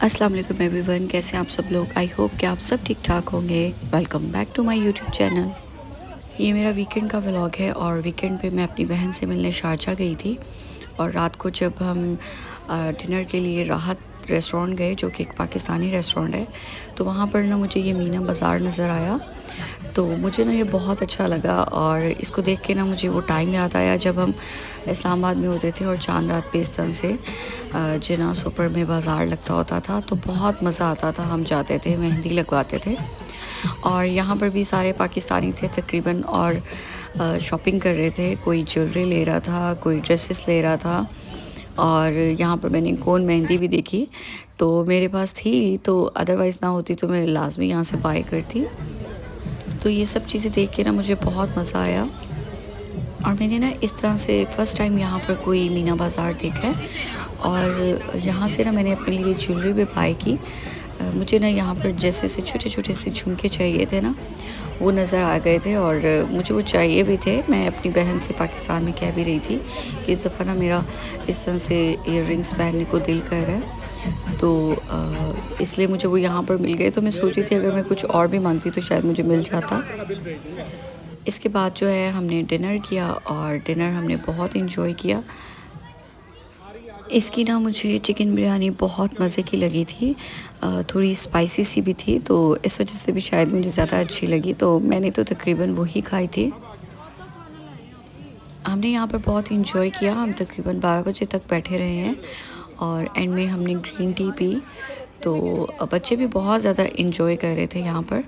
अस्सलाम वालेकुम एवरीवन, कैसे हैं आप सब लोग। आई होप कि आप सब ठीक ठाक होंगे। Welcome back to my YouTube channel. ये मेरा वीकेंड का व्लॉग है और वीकेंड पे मैं अपनी बहन से मिलने शारजा गई थी। और रात को जब हम डिनर के लिए राहत रेस्टोरेंट गए, जो कि एक पाकिस्तानी रेस्टोरेंट है, तो वहाँ पर ना मुझे ये मीना बाज़ार नज़र आया। तो मुझे ना ये बहुत अच्छा लगा और इसको देख के ना मुझे वो टाइम याद आया जब हम इस्लामाबाद में होते थे और चांद रात पे इस तरह से जिना सुपर में बाज़ार लगता होता था, तो बहुत मज़ा आता था। हम जाते थे, मेहंदी लगवाते थे और यहाँ पर भी सारे पाकिस्तानी थे तकरीबन और शॉपिंग कर रहे थे। कोई ज्वेलरी ले रहा था, कोई ड्रेसेस ले रहा था और यहाँ पर मैंने कोन मेहंदी भी देखी, तो मेरे पास थी, तो अदरवाइज़ ना होती तो मैं लाजमी यहाँ से बाय करती। तो ये सब चीज़ें देख के ना मुझे बहुत मज़ा आया और मैंने ना इस तरह से फ़र्स्ट टाइम यहाँ पर कोई मीना बाज़ार देखा है। और यहाँ से ना मैंने अपने लिए ज्वेलरी भी बाय की। मुझे ना यहाँ पर जैसे से छोटे छोटे से झुमके चाहिए थे ना, वो नज़र आ गए थे और मुझे वो चाहिए भी थे। मैं अपनी बहन से पाकिस्तान में कह भी रही थी कि इस दफ़ा ना मेरा इस तरह से इयररिंग्स पहनने को दिल कर रहा है, तो इसलिए मुझे वो यहाँ पर मिल गए। तो मैं सोची थी अगर मैं कुछ और भी मांगती तो शायद मुझे मिल जाता। इसके बाद जो है हमने डिनर किया और डिनर हमने बहुत इंजॉय किया। इसकी ना मुझे चिकन बिरयानी बहुत मज़े की लगी थी, थोड़ी स्पाइसी सी भी थी, तो इस वजह से भी शायद मुझे ज़्यादा अच्छी लगी, तो मैंने तो तकरीबन वही खाई थी। हमने यहाँ पर बहुत इंजॉय किया। हम तकरीबन 12 बजे तक बैठे रहे हैं और एंड में हमने ग्रीन टी पी, तो बच्चे भी बहुत ज़्यादा इंजॉय कर रहे थे यहाँ पर।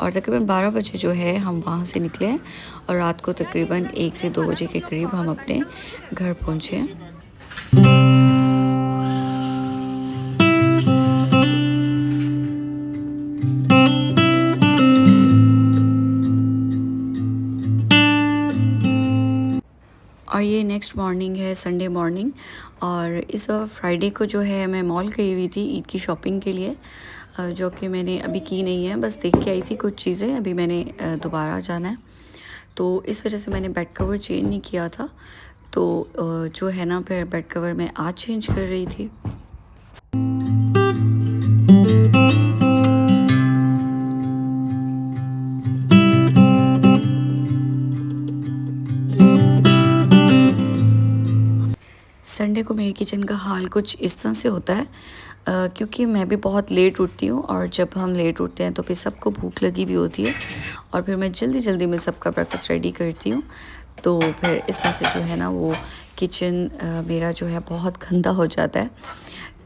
और तकरीबन 12 बजे जो है हम वहाँ से निकले हैं और रात को तकरीबन 1 से 2 बजे के करीब हम अपने घर पहुँचे हैं। और ये नेक्स्ट मॉर्निंग है, संडे मॉर्निंग, और इस फ्राइडे को जो है मैं मॉल गई हुई थी ईद की शॉपिंग के लिए, जो कि मैंने अभी की नहीं है, बस देख के आई थी कुछ चीज़ें। अभी मैंने दोबारा जाना है, तो इस वजह से मैंने बेड कवर चेंज नहीं किया था। तो जो है ना, फिर बेड कवर मैं आज चेंज कर रही थी। संडे को मेरे किचन का हाल कुछ इस तरह से होता है, क्योंकि मैं भी बहुत लेट उठती हूँ और जब हम लेट उठते हैं तो फिर सबको भूख लगी हुई होती है और फिर मैं जल्दी जल्दी में सबका ब्रेकफास्ट रेडी करती हूँ। तो फिर इस तरह से जो है ना, वो किचन मेरा जो है बहुत गंदा हो जाता है।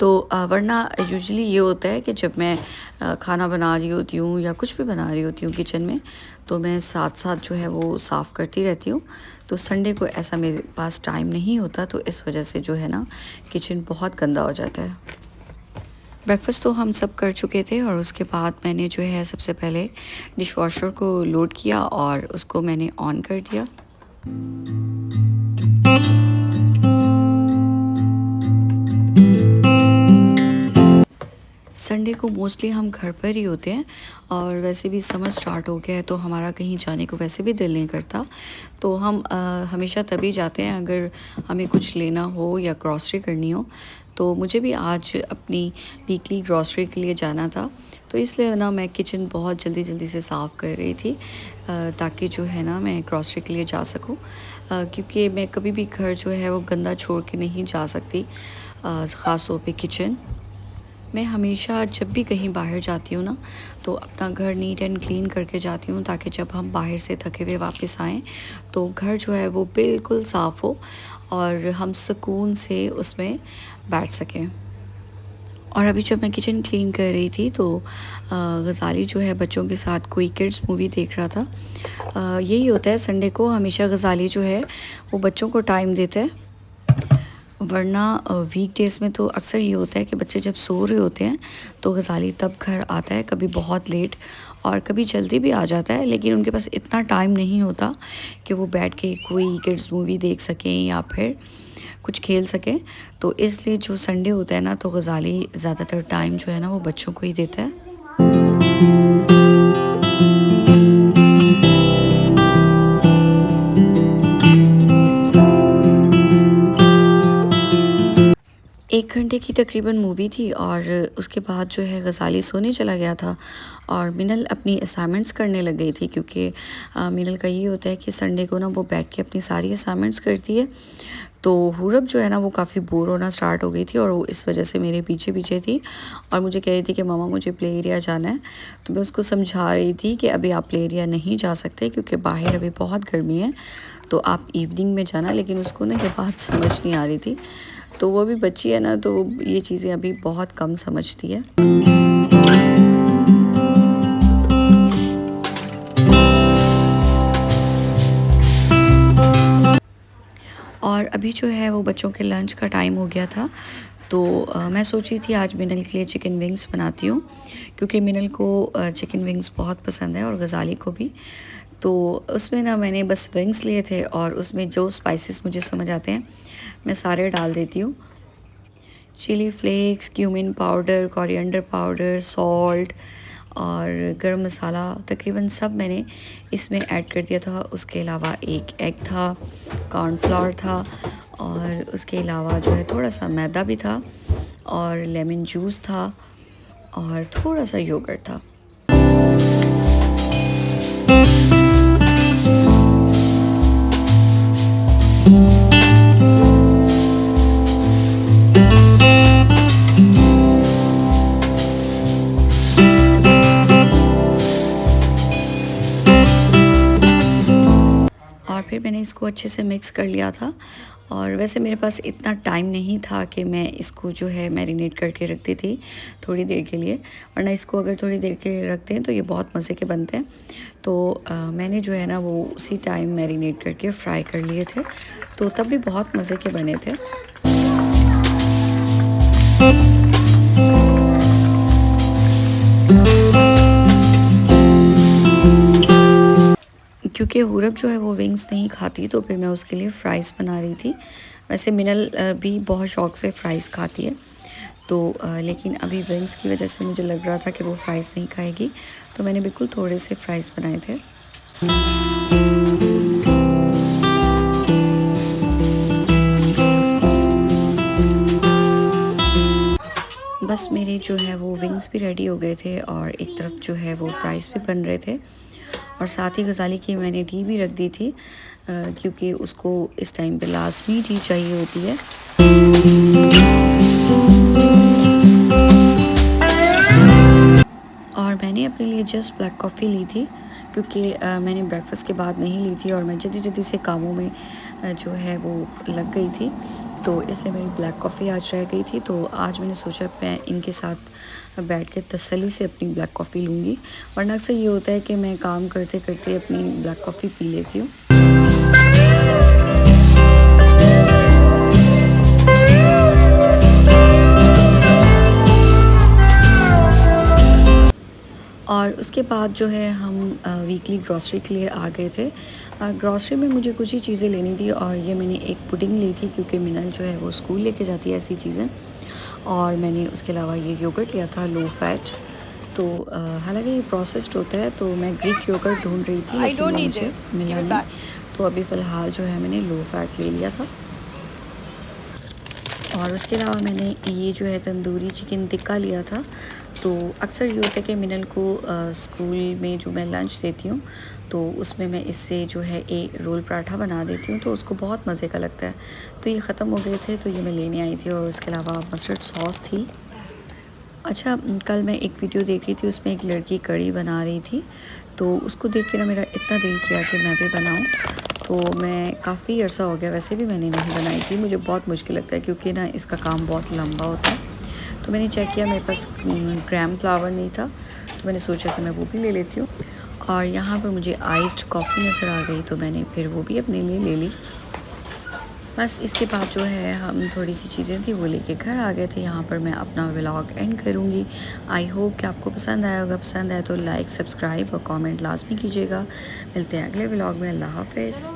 तो वरना यूजुअली ये होता है कि जब मैं खाना बना रही होती हूँ या कुछ भी बना रही होती हूँ किचन में, तो मैं साथ साथ जो है वो साफ़ करती रहती हूँ। तो संडे को ऐसा मेरे पास टाइम नहीं होता, तो इस वजह से जो है ना, किचन बहुत गंदा हो जाता है। ब्रेकफ़ास्ट तो हम सब कर चुके थे और उसके बाद मैंने जो है सबसे पहले डिश वॉशर को लोड किया और उसको मैंने ऑन कर दिया। संडे को मोस्टली हम घर पर ही होते हैं और वैसे भी समर स्टार्ट हो गया है, तो हमारा कहीं जाने को वैसे भी दिल नहीं करता। तो हम हमेशा तभी जाते हैं अगर हमें कुछ लेना हो या ग्रॉसरी करनी हो। तो मुझे भी आज अपनी वीकली ग्रॉसरी के लिए जाना था, तो इसलिए ना मैं किचन बहुत जल्दी जल्दी से साफ़ कर रही थी, ताकि जो है ना मैं ग्रॉसरी के लिए जा सकूं, क्योंकि मैं कभी भी घर जो है वो गंदा छोड़ के नहीं जा सकती, ख़ास तौर पे किचन। मैं हमेशा जब भी कहीं बाहर जाती हूँ ना, तो अपना घर नीट एंड क्लीन करके जाती हूँ, ताकि जब हम बाहर से थके हुए वापस आएँ तो घर जो है वो बिल्कुल साफ़ हो और हम सुकून से उसमें बैठ सकें। और अभी जब मैं किचन क्लीन कर रही थी तो गज़ाली जो है बच्चों के साथ कोई किड्स मूवी देख रहा था। यही होता है, संडे को हमेशा गज़ाली जो है वो बच्चों को टाइम देता है, वरना वीक डेज़ में तो अक्सर ये होता है कि बच्चे जब सो रहे होते हैं तो गज़ाली तब घर आता है, कभी बहुत लेट और कभी जल्दी भी आ जाता है, लेकिन उनके पास इतना टाइम नहीं होता कि वो बैठ के कोई किड्स मूवी देख सकें या फिर कुछ खेल सकें। तो इसलिए जो संडे होता है ना, तो गज़ाली ज़्यादातर टाइम जो है ना वो बच्चों को ही देता है। 1 घंटे की तकरीबन मूवी थी और उसके बाद जो है गज़ाली सोने चला गया था और मिनल अपनी असाइनमेंट्स करने लग गई थी, क्योंकि मिनल का ये होता है कि संडे को ना वो बैठ के अपनी सारी असाइनमेंट्स करती है। तो हुरब जो है ना वो काफ़ी बोर होना स्टार्ट हो गई थी और वो इस वजह से मेरे पीछे पीछे थी और मुझे कह रही थी कि मामा मुझे प्ले एरिया जाना है। तो मैं उसको समझा रही थी कि अभी आप प्ले एरिया नहीं जा सकते क्योंकि बाहर अभी बहुत गर्मी है, तो आप इवनिंग में जाना। लेकिन उसको ना ये बात समझ नहीं आ रही थी। तो वो भी बच्ची है ना, तो ये चीज़ें अभी बहुत कम समझती है। और अभी जो है वो बच्चों के लंच का टाइम हो गया था। तो मैं सोची थी आज मिनल के लिए चिकन विंग्स बनाती हूँ, क्योंकि मिनल को चिकन विंग्स बहुत पसंद है और गज़ाली को भी। तो उसमें ना मैंने बस विंग्स लिए थे और उसमें जो स्पाइसेस मुझे समझ आते हैं मैं सारे डाल देती हूँ। Chilli flakes, cumin powder, coriander powder, salt और गरम मसाला तकरीबन सब मैंने इसमें ऐड कर दिया था। उसके अलावा एक एग था, कॉर्नफ्लोर था और उसके अलावा जो है थोड़ा सा मैदा भी था और लेमन जूस था और थोड़ा सा योगर्ट था। और फिर मैंने इसको अच्छे से मिक्स कर लिया था। और वैसे मेरे पास इतना टाइम नहीं था कि मैं इसको जो है मैरिनेट करके रखती थी थोड़ी देर के लिए, वरना इसको अगर थोड़ी देर के लिए रखते हैं तो ये बहुत मज़े के बनते हैं। तो मैंने जो है ना वो उसी टाइम मैरिनेट करके फ्राई कर लिए थे, तो तब भी बहुत मज़े के बने थे। क्योंकि हुरब जो है वो विंग्स नहीं खाती, तो फिर मैं उसके लिए फ़्राइज़ बना रही थी। वैसे मिनल भी बहुत शौक़ से फ़्राइज़ खाती है, तो लेकिन अभी विंग्स की वजह से मुझे लग रहा था कि वो फ़्राइज़ नहीं खाएगी, तो मैंने बिल्कुल थोड़े से फ़्राइज़ बनाए थे। बस मेरे जो है वो विंग्स भी रेडी हो गए थे और एक तरफ जो है वो फ़्राइज़ भी बन रहे थे और साथ ही गज़ाली की मैंने टी भी रख दी थी, क्योंकि उसको इस टाइम पे लाज़मी टी चाहिए होती है। और मैंने अपने लिए जस्ट ब्लैक कॉफ़ी ली थी, क्योंकि मैंने ब्रेकफास्ट के बाद नहीं ली थी और मैं जल्दी जल्दी से कामों में जो है वो लग गई थी, तो इसलिए मेरी ब्लैक कॉफ़ी आज रह गई थी। तो आज मैंने सोचा मैं इनके साथ बैठ के तसल्ली से अपनी ब्लैक कॉफ़ी लूँगी, वरना अक्सर ये होता है कि मैं काम करते करते अपनी ब्लैक कॉफ़ी पी लेती हूँ। और उसके बाद जो है हम वीकली ग्रॉसरी के लिए आ गए थे। ग्रॉसरी में मुझे कुछ ही चीज़ें लेनी थी और ये मैंने एक पुडिंग ली थी, क्योंकि मिनल जो है वो स्कूल लेके जाती है ऐसी चीज़ें। और मैंने उसके अलावा ये योगर्ट लिया था लो फैट। तो हालांकि ये प्रोसेस्ड होता है, तो मैं ग्रीक योगर्ट ढूंढ रही थी लेकिन वो मुझे मिला नहीं, तो अभी फ़िलहाल जो है मैंने लो फैट ले लिया था। और उसके अलावा मैंने ये जो है तंदूरी चिकन टिक्का लिया था। तो अक्सर ये होता है कि मिनल को स्कूल में जो मैं लंच देती हूँ तो उसमें मैं इससे जो है एक रोल पराठा बना देती हूँ, तो उसको बहुत मज़े का लगता है। तो ये ख़त्म हो गए थे तो ये मैं लेने आई थी, और उसके अलावा मस्टर्ड सॉस थी। अच्छा, कल मैं एक वीडियो देख रही थी, उसमें एक लड़की कढ़ी बना रही थी, तो उसको देख के ना मेरा इतना दिल किया कि मैं भी बनाऊँ। तो मैं काफ़ी अर्सा हो गया, वैसे भी मैंने नहीं बनाई थी, मुझे बहुत मुश्किल लगता है क्योंकि ना इसका काम बहुत लंबा होता है। तो मैंने चेक किया, मेरे पास ग्राम फ्लावर नहीं था, तो मैंने सोचा कि मैं वो भी ले लेती हूँ। और यहाँ पर मुझे आइस्ड कॉफ़ी नज़र आ गई, तो मैंने फिर वो भी अपने लिए ले ली। बस इसके बाद जो है हम थोड़ी सी चीज़ें थी वो लेके घर आ गए थे। यहाँ पर मैं अपना व्लॉग एंड करूँगी। आई होप कि आपको पसंद आया होगा। पसंद आए तो लाइक, सब्सक्राइब और कमेंट लाजमी कीजिएगा। मिलते हैं अगले व्लॉग में। अल्लाह हाफ़िज़।